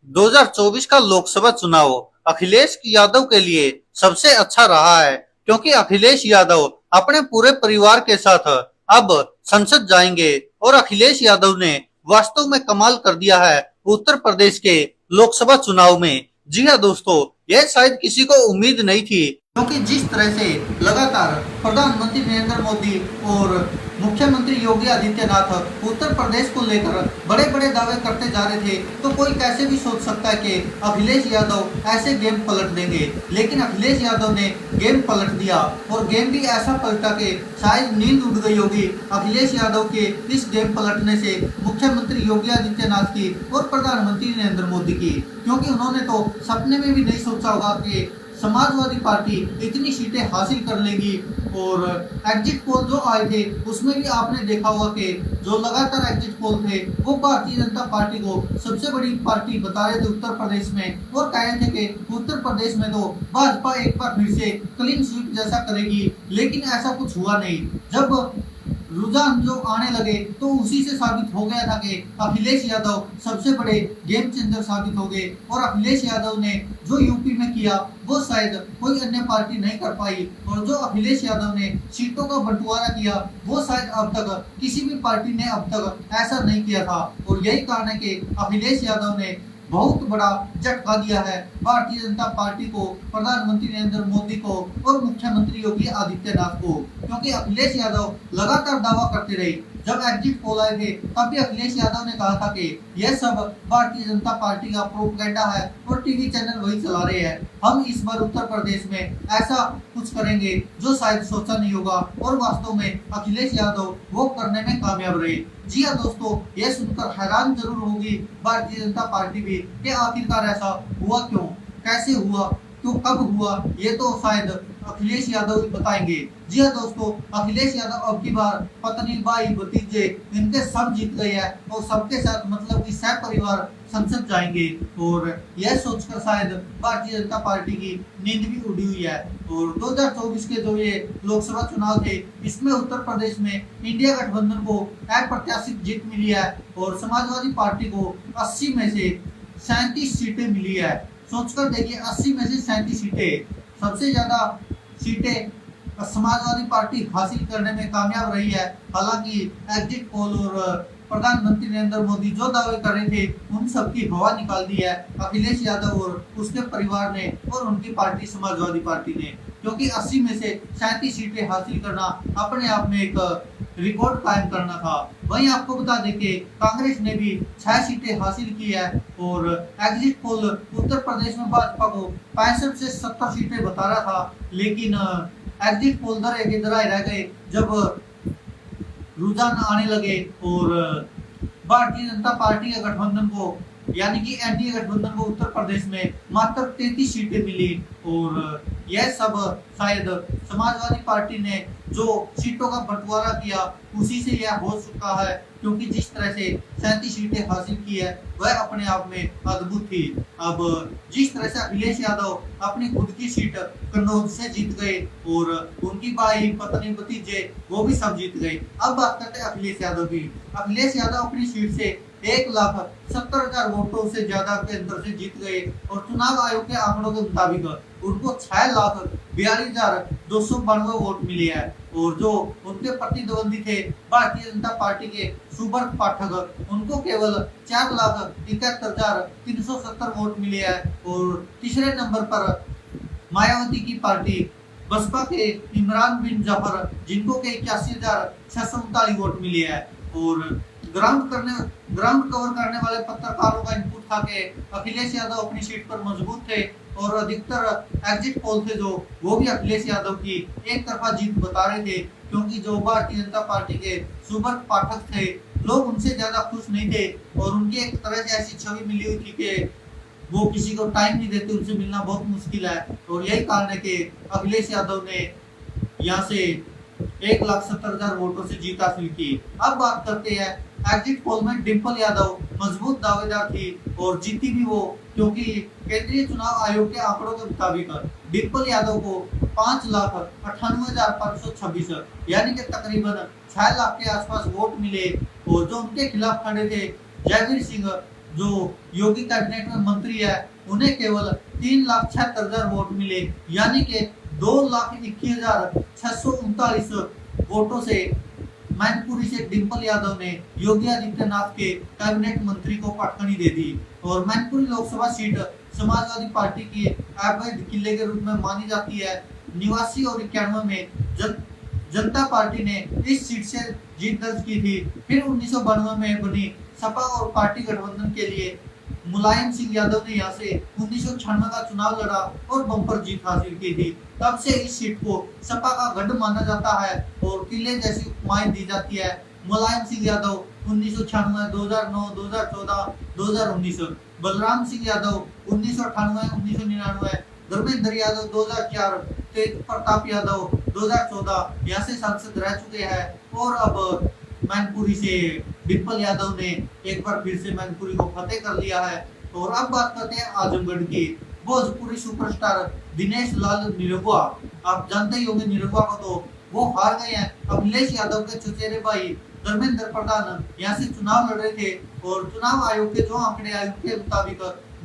2024 का लोकसभा चुनाव अखिलेश यादव के लिए सबसे अच्छा रहा है, क्योंकि अखिलेश यादव अपने पूरे परिवार के साथ अब संसद जाएंगे और अखिलेश यादव ने वास्तव में कमाल कर दिया है उत्तर प्रदेश के लोकसभा चुनाव में। जी हाँ दोस्तों, यह शायद किसी को उम्मीद नहीं थी, क्योंकि जिस तरह से लगातार प्रधानमंत्री नरेंद्र मोदी और मुख्यमंत्री योगी आदित्यनाथ उत्तर प्रदेश को लेकर बड़े बड़े दावे करते जा रहे थे, तो कोई कैसे भी सोच सकता है कि अखिलेश यादव ऐसे गेम पलट देंगे। लेकिन अखिलेश यादव ने गेम पलट दिया, और गेम भी ऐसा पलटा कि शायद नींद उड़ गई होगी अखिलेश यादव के इस गेम पलटने से मुख्यमंत्री योगी आदित्यनाथ की और प्रधानमंत्री नरेंद्र मोदी की, क्योंकि उन्होंने तो सपने में भी नहीं सोचा होगा कि समाजवादी पार्टी इतनी सीटें हासिल कर लेगी। और एग्जिट पोल जो आए थे उसमें भी आपने देखा होगा कि जो लगातार एग्जिट पोल थे वो भारतीय जनता पार्टी को सबसे बड़ी पार्टी बता रहे थे उत्तर प्रदेश में, और कह रहे थे कि उत्तर प्रदेश में तो भाजपा एक बार फिर से क्लीन स्वीप जैसा करेगी। लेकिन ऐसा कुछ हुआ नहीं। जब रुझान जो आने लगे तो उसी से साबित हो गया था कि अखिलेश यादव सबसे बड़े गेम चेंजर साबित हो गए, और अखिलेश यादव ने जो यूपी में किया वो शायद कोई अन्य पार्टी नहीं कर पाई, और जो अखिलेश यादव ने सीटों का बंटवारा किया वो शायद अब तक किसी भी पार्टी ने अब तक ऐसा नहीं किया था। और यही कारण है कि अखिलेश यादव ने बहुत बड़ा झटका दिया है भारतीय जनता पार्टी को, प्रधानमंत्री नरेंद्र मोदी को और मुख्यमंत्री योगी आदित्यनाथ को, क्योंकि अखिलेश यादव लगातार दावा करते रहे। जब एग्जिट पोल आए थे तब भी अखिलेश यादव ने कहा था कि यह सब भारतीय जनता पार्टी का प्रोपेगेंडा है और टीवी चैनल वही चला रहे हैं। हम इस बार उत्तर प्रदेश में ऐसा कुछ करेंगे जो शायद सोचा नहीं होगा, और वास्तव में अखिलेश यादव वो करने में कामयाब रहे। जी हाँ दोस्तों, यह सुनकर हैरान जरूर होगी भारतीय जनता पार्टी भी कि आखिरकार ऐसा हुआ क्यों, कैसे हुआ, तो कब हुआ, ये तो शायद अखिलेश यादव ही बताएंगे। जी हाँ दोस्तों, अखिलेश यादव अब की बार पत्नी, भाई, भतीजे इनके सब जीत गए हैं, और सबके साथ मतलब कि सह परिवार संसद जाएंगे। और यह सोचकर शायद भारतीय जनता पार्टी की नींद भी उड़ी हुई है। और 2024 के जो ये लोकसभा चुनाव थे इसमें उत्तर प्रदेश में इंडिया गठबंधन को अप्रत्याशित जीत मिली है, और समाजवादी पार्टी को 80 में से 37 सीटें मिली है। सोचकर देखिए, 80 में से 37 सीटें, सबसे ज्यादा सीटें समाजवादी पार्टी हासिल करने में कामयाब रही है। हालांकि एग्जिट पोल और प्रधानमंत्री नरेंद्र मोदी जो दावे कर रहे थे उन सबकी हवा निकाल दी है अखिलेश यादव और उसके परिवार ने और उनकी पार्टी समाजवादी पार्टी ने, क्योंकि 80 में से 37 सीटें हासिल करना अपने आप में एक रिकॉर्ड कायम करना था। वहीं आपको बता दें कि कांग्रेस ने भी 6 सीटें हासिल की है, और एग्जिट पोल उत्तर प्रदेश में भाजपा को 65 से 70 सीटें बता रहा था। लेकिन एग्जिट पोल दर के दर रह गए जब रुझान आने लगे, और भारतीय जनता पार्टी के गठबंधन को यानी कि एनडीए गठबंधन को उत्तर प्रदेश में मात्र 33 सीटें मिली। और यह सब शायद समाजवादी पार्टी ने जो सीटों का बंटवारा किया उसी से यह हो चुका है, क्योंकि जिस तरह से 37 सीटें हासिल की है वह अपने आप में अद्भुत थी। अब जिस तरह से अखिलेश यादव अपनी खुद की सीट कन्नौज से जीत गए, और उनकी भाई, पत्नी, भतीजे वो भी सब जीत गए। अब बात करते हैं अखिलेश यादव की। अखिलेश यादव अपनी सीट से 1,70,000 वोटों से ज्यादा के अंतर से जीत गए, और चुनाव आयोग के आंकड़ों के मुताबिक उनको 6,42,292 वोट मिले हैं। और जो उनके प्रतिद्वंदी थे भारतीय जनता पार्टी के सुब्रत पाठक, उनको केवल 4,71,370 वोट मिले हैं। और तीसरे नंबर पर मायावती की पार्टी बसपा के इमरान बिन जफर, जिनको के 81,639 वोट मिले हैं। और ग्राउंड कवर करने वाले पत्रकारों का इनपुट था कि अखिलेश यादव अपनी सीट पर मजबूत थे, और अधिकतर एग्जिट पोल थे जो वो भी अखिलेश यादव की एक तरफा जीत बता रहे थे, क्योंकि जो भारतीय जनता पार्टी के सुब्रत पाठक थे लोग उनसे ज्यादा खुश नहीं थे, और उनकी एक तरह से ऐसी छवि मिली हुई थी कि वो किसी को टाइम नहीं देते, उनसे मिलना बहुत मुश्किल है। और यही कारण है कि अखिलेश यादव ने यहाँ से 1,70,000 वोटों से जीत हासिल की। अब बात करते हैं एग्जिट पोल में डिम्पल यादव मजबूत दावेदार थी, और जीती भी वो, क्योंकि केंद्रीय चुनाव आयोग के आंकड़ों के मुताबिक डिम्पल यादव को 5,98,526 यानी कि तकरीबन 6 लाख के आसपास वोट मिले। और जो उनके खिलाफ खड़े थे जयवीर सिंह, जो योगी कैबिनेट में मंत्री है उन्हें केवल 3,76,000 वोट मिले, यानी कि 2,21,639 वोटों से मैनपुरी से डिंपल यादव ने योगी आदित्यनाथ के कैबिनेट मंत्री को पटखनी दे दी। और मैनपुरी लोकसभा सीट समाजवादी पार्टी की अवैध किले के रूप में मानी जाती है। 89 और 91 में जनता पार्टी ने इस सीट से जीत दर्ज की थी। फिर 1992 में बनी सपा और पार्टी गठबंधन के लिए मुलायम सिंह यादव ने यहाँ से 1996 का चुनाव लड़ा और बम्पर जीत हासिल की थी। तब से इस सीट को सपा का गढ़ माना जाता है और किले जैसी उपमाएं दी जाती है। मुलायम सिंह यादव 1996, 2009, 2014, 2019, बलराम सिंह यादव 1998, 1999, धर्मेंद्र यादव 2004, तेज प्रताप यादव 2014 यहाँ से सांसद रह चुके हैं। और अब मैनपुरी से डिंपल यादव ने एक बार फिर से मैनपुरी को फतेह कर लिया है। और अब बात करते हैं आजमगढ़ की। भोजपुरी सुपरस्टार दिनेश लाल निरहुआ, आप जानते ही होंगे निरहुआ को, तो वो हार गए हैं। अखिलेश यादव के चचेरे भाई धर्मेंद्र प्रधान यहाँ से चुनाव लड़ रहे थे और चुनाव आयोग के जो आंकड़े आए उनके मुताबिक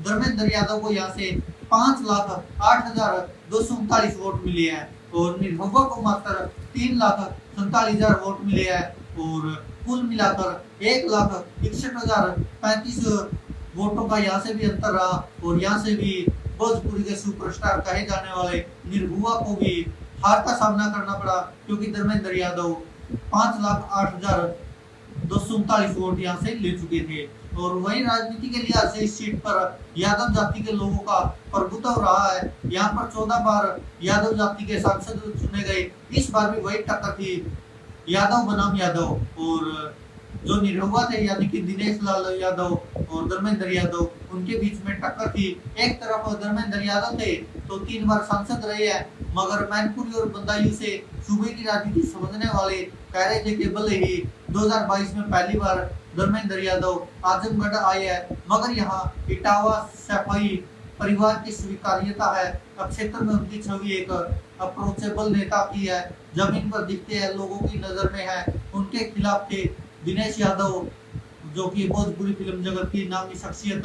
धर्मेंद्र यादव को यहाँ से 5,08,239 वोट मिले हैं और निरहुआ को मात्र 3,47,000 वोट मिले हैं। और कुल मिलाकर 1,61,035 वोटों का यहाँ से भी अंतर रहा। और यहाँ से भी भोजपुरी के सुपरस्टार कहे जाने वाले निरहुआ को भी हार का सामना करना पड़ा, क्योंकि धर्मेंद्र यादव 5,08,239 वोट यहाँ से ले चुके थे। और वही राजनीति के लिहाज से इस सीट पर यादव जाति के लोगों का प्रभुत्व रहा है। यहाँ पर 14 बार यादव जाति के सांसद चुने गए। इस बार भी वही टक्कर थी, यादव बनाम यादव। और जो निरहुआ थे यानी कि दिनेश लाल यादव और धर्मेंद्र यादव, उनके बीच में टक्कर थी। एक तरफ धर्मेंद्र यादव थे तो 3 बार सांसद रहे हैं, मगर मैनपुरी और बदायूं से सूबे की राजनीति समझने वाले कह रहे थे कि भले ही 2022 में पहली बार धर्मेंद्र यादव आजमगढ़ आए हैं, मगर यहाँ इटावा सफाई परिवार की स्वीकार्यता है। अब क्षेत्र में उनकी छवि एक अप्रोचेबल नेता की है, जमीन पर दिखते हैं, लोगों की नजर में है। उनके खिलाफ थे दिनेश यादव, जो कि भोजपुरी फिल्म जगत की नामी शख्सियत,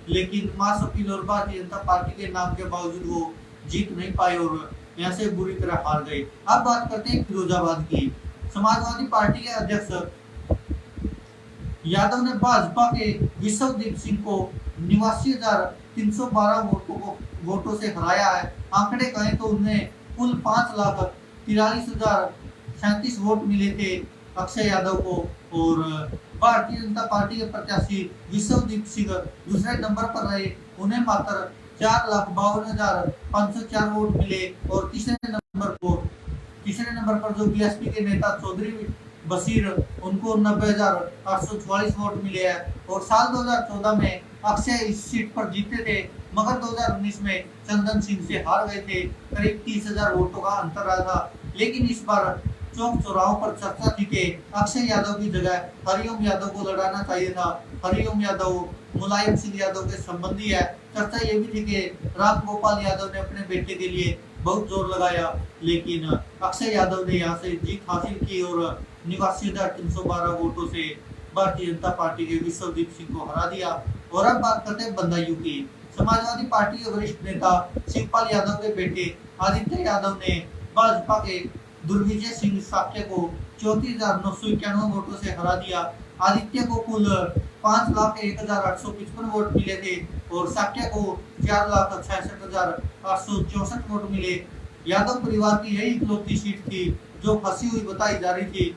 लेकिन मास अपील और भारतीय जनता पार्टी के नाम के बावजूद वो जीत नहीं पाए और यहाँ से बुरी तरह हार गए। अब बात करते हैं फिरोजाबाद की। समाजवादी पार्टी के अध्यक्ष यादव ने भाजपा के विश्वदीप सिंह को 89,312 वोटों से हराया है। आंकड़े कहें तो उन्हें कुल 5,43,037 वोट मिले थे अक्षय यादव को। और भारतीय जनता पार्टी के प्रत्याशी विश्वदीप सिंह दूसरे नंबर पर रहे, उन्हें मात्र 4,52,504 वोट मिले। और तीसरे नंबर पर जो बीएसपी के नेता चौधरी बशीर, उनको 90,844 वोट मिले हैं। और साल 2014 में अक्षय इस सीट पर जीते थे, मगर 2019 में चंदन सिंह से हार गए थे। करीब 30,000 वोटों का अंतर रहा था। लेकिन इस बार चौक चौराहों पर चर्चा थी कि अक्षय यादव की जगह हरिओम यादव को लड़ाना चाहिए था। हरिओम यादव मुलायम सिंह यादव के संबंधी है। चर्चा ये भी थी कि राम गोपाल यादव ने अपने बेटे के लिए बहुत जोर लगाया, लेकिन अक्षय यादव ने यहाँ से जीत हासिल की और 89,312 वोटों से भारतीय जनता पार्टी के विश्वदीप सिंह को हरा दिया। और अब बात करते हैं बदायूं की। समाजवादी पार्टी के वरिष्ठ नेता शिवपाल यादव के बेटे आदित्य यादव ने भाजपा के दुर्विजय सिंह साक्य को 34,991 वोटों से हरा दिया। आदित्य को कुल 5,01,855 वोट मिले थे और साक्य को 4,66,864 वोट मिले। यादव परिवार की यही इकलौती सीट थी जो फंसी हुई बताई जा रही थी।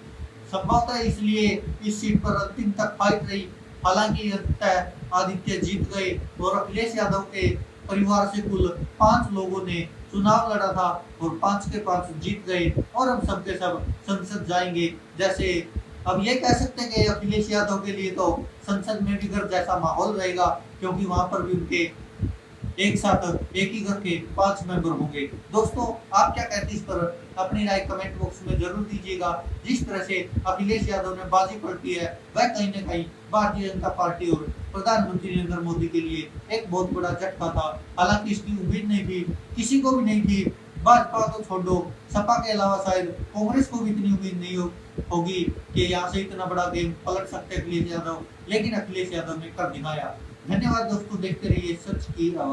संभवतः इसलिए इस सीट पर अंतिम तक फाइट रही। हालांकि अंततः आदित्य जीत गए और अखिलेश यादव के परिवार से कुल 5 लोगों ने चुनाव लड़ा था और 5 के 5 जीत गए और अब सबके सब संसद जाएंगे। जैसे अब ये कह सकते हैं कि अखिलेश यादव के लिए तो संसद में भी घर जैसा माहौल रहेगा, क्योंकि वहां पर भी उनके एक साथ एक ही घर के 5 मेंबर होंगे। दोस्तों, आप क्या कहते हैं इस पर अपनी राय कमेंट बॉक्स में जरूर दीजिएगा। जिस तरह से अखिलेश यादव ने बाजी पलटी है, वह कहीं न कहीं भारतीय जनता पार्टी और प्रधानमंत्री नरेंद्र मोदी के लिए एक बहुत बड़ा झटका था। हालांकि इसकी उम्मीद नहीं थी, किसी को भी नहीं थी। भाजपा को छोड़ो, सपा के अलावा शायद कांग्रेस को भी इतनी उम्मीद नहीं होगी कि यहाँ से इतना बड़ा गेम पलट सकते अखिलेश यादव, लेकिन अखिलेश यादव ने कर दिखाया। धन्यवाद दोस्तों, देखते रहिए सच की आवाज।